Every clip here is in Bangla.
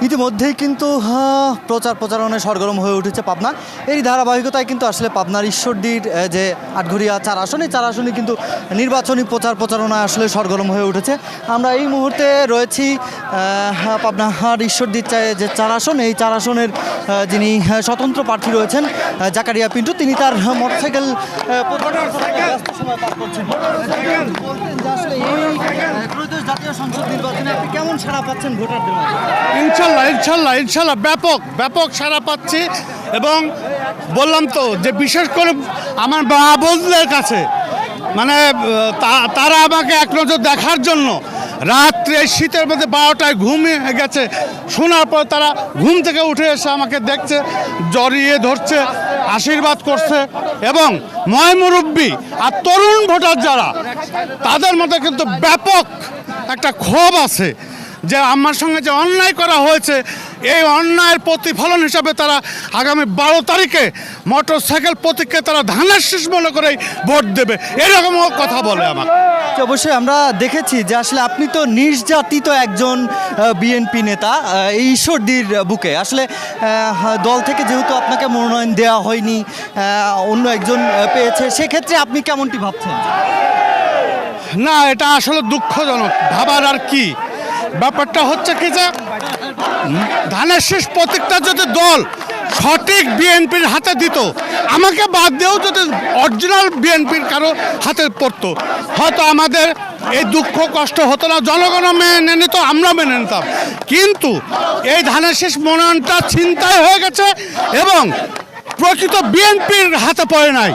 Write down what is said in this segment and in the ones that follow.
ইতিমধ্যেই কিন্তু প্রচার প্রচারণায় সরগরম হয়ে উঠেছে পাবনা। এই ধারাবাহিকতায় কিন্তু আসলে পাবনার ঈশ্বরদীর যে আটঘরিয়া 4 আসন, এই 4 আসনে কিন্তু নির্বাচনী প্রচার প্রচারণায় আসলে সরগরম হয়ে উঠেছে। আমরা এই মুহূর্তে রয়েছি পাবনার ঈশ্বরদীর যে 4 আসন, এই 4 আসনের যিনি স্বতন্ত্র প্রার্থী রয়েছেন জাকারিয়া পিন্টু, তিনি তার মোটরসাইকেল জাতীয় সংসদ নির্বাচনে আপনি কেমন সাড়া পাচ্ছেন ভোটারদের মধ্যে? ইনশাল্লাহ ব্যাপক সাড়া পাচ্ছি। এবং বললাম তো যে বিশেষ করে আমার মা বোনদের কাছে মানে তারা আমাকে এক নজর দেখার জন্য রাত্রে শীতের মধ্যে 12টায় ঘুমিয়ে গেছে, শোনার পর তারা ঘুম থেকে উঠে এসে আমাকে দেখছে, জড়িয়ে ধরছে, আশীর্বাদ করছে। এবং ময়মুরব্বী আর তরুণ ভোটার যারা, তাদের মধ্যে কিন্তু ব্যাপক একটা ক্ষোভ আছে যে আমার সঙ্গে যে অন্যায় করা হয়েছে, এই অন্যায়ের প্রতিফলন হিসাবে তারা আগামী 12 তারিখে মোটরসাইকেল প্রতীককে তারা ধানের শীষ মনে করেই ভোট দেবে, এরকমও কথা বলে আমার। অবশ্যই আমরা দেখেছি যে আসলে আপনি তো নির্যাতিত একজন বিএনপি নেতা এই ঈশ্বরদীর বুকে। আসলে দল থেকে যেহেতু আপনাকে মনোনয়ন দেওয়া হয়নি, অন্য একজন পেয়েছে, সেক্ষেত্রে আপনি কেমনটি ভাবছেন? না, এটা আসলে দুঃখজনক ভাবার আর কি। ব্যাপারটা হচ্ছে কি যে ধানের শীষ প্রতীকটা যদি দল সঠিক বিএনপির হাতে দিত, আমাকে বাদ দিয়েও যদি অরিজিনাল বিএনপির কারো হাতে পড়তো, হয়তো আমাদের এই দুঃখ কষ্ট হতো না, জনগণ মেনে নিত, আমরা মেনে নিতাম। কিন্তু এই ধানের শীষ মনোনয়নটা ছিনতাই হয়ে গেছে এবং প্রকৃত বিএনপির হাতে পড়ে নাই।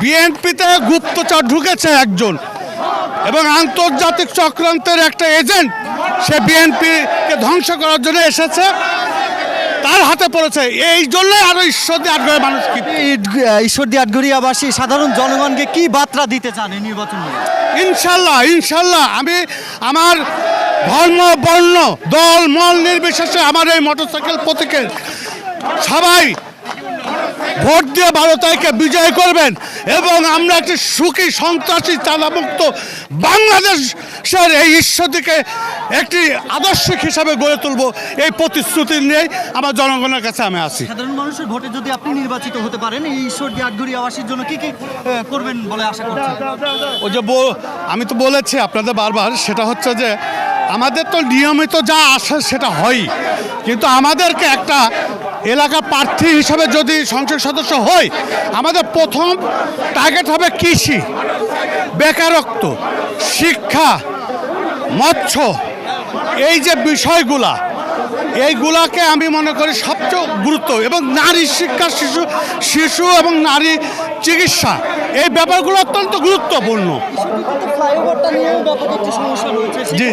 বিএনপিতে গুপ্তচর ঢুকেছে একজন এবং আন্তর্জাতিক চক্রান্তের একটা এজেন্ট, সে বিএনপিকে ধ্বংস করার জন্য এসেছে, তার হাতে পড়েছে। এই জন্যই আরো ঈশ্বরদী আটঘরিয়া মানুষ ঈশ্বরদী আটঘরিয়াবাসী সাধারণ জনগণকে কি বার্তা দিতে চান এই নির্বাচনে? ইনশাল্লাহ আমি আমার ধর্ম বর্ণ দল মল নির্বিশেষে আমার এই মোটরসাইকেল প্রতীকের সবাই ভোট দিয়ে 12 তারিখে বিজয় করবেন এবং আমরা একটি সুখী সন্ত্রাসী চাঁদামুক্ত বাংলাদেশের এই ঈশ্বরদীকে একটি আদর্শিক হিসাবে গড়ে তুলব, এই প্রতিশ্রুতি নিয়েই আমার জনগণের কাছে আমি আছি। সাধারণ মানুষের ভোটে যদি আপনি নির্বাচিত হতে পারেন, এই ঈশ্বরদী আটঘরিয়াবাসীর জন্য কি করবেন বলে আশা করছেন? ওই যে আমি তো বলেছি আপনাদের বারবার, সেটা হচ্ছে যে আমাদের তো নিয়মিত যা আসে সেটা হয়, কিন্তু আমাদেরকে একটা এলাকার প্রার্থী হিসাবে যদি সংসদ সদস্য হই, আমাদের প্রথম টার্গেট হবে কৃষি, বেকারত্ব, শিক্ষা, মৎস্য, এই যে বিষয়গুলা, এইগুলাকে আমি মনে করি সবচেয়ে গুরুত্ব, এবং নারী শিক্ষা, শিশু এবং নারী চিকিৎসা, এই ব্যাপারগুলো অত্যন্ত গুরুত্বপূর্ণ। জি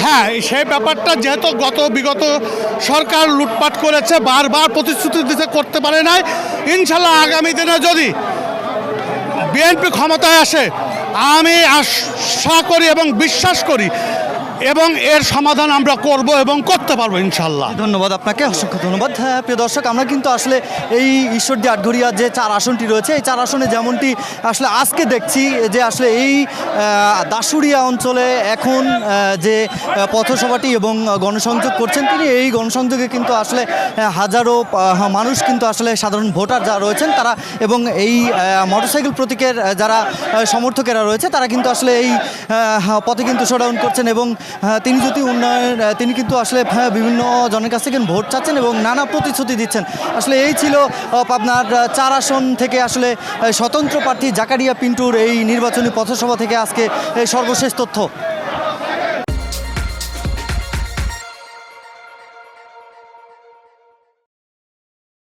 হ্যাঁ, সেই ব্যাপারটা যেহেতু বিগত সরকার লুটপাট করেছে, বারবার প্রতিশ্রুতি দিতে করতে পারে নাই। ইনশাল্লাহ আগামী দিনে যদি বিএনপি ক্ষমতায় আসে, আমি আশা করি এবং বিশ্বাস করি এবং এর সমাধান আমরা করব এবং করতে পারবো ইনশাল্লাহ। ধন্যবাদ আপনাকে, অসংখ্য ধন্যবাদ। হ্যাঁ প্রিয় দর্শক, আমরা কিন্তু আসলে এই ঈশ্বরদী আটঘরিয়া যে 4 আসনটি রয়েছে, এই 4 আসনে যেমনটি আসলে আজকে দেখছি যে আসলে এই দাসুরিয়া অঞ্চলে এখন যে পথসভাটি এবং গণসংযোগ করছেন তিনি, এই গণসংযোগে কিন্তু আসলে হাজারো মানুষ কিন্তু আসলে সাধারণ ভোটার যারা রয়েছেন তারা এবং এই মোটরসাইকেল প্রতীকের যারা সমর্থকেরা রয়েছে তারা কিন্তু আসলে এই পথে কিন্তু শোডাউন করছেন এবং তিনি কিন্তু আসলে বিভিন্ন জনের কাছ থেকে ভোট চাচ্ছেন এবং নানা প্রতিশ্রুতি দিচ্ছেন। আসলে এই ছিল আপনার 4 আসন থেকে আসলে স্বতন্ত্র প্রার্থী জাকারিয়া পিন্টুর এই নির্বাচনী পথসভা থেকে আজকে সর্বশেষ তথ্য।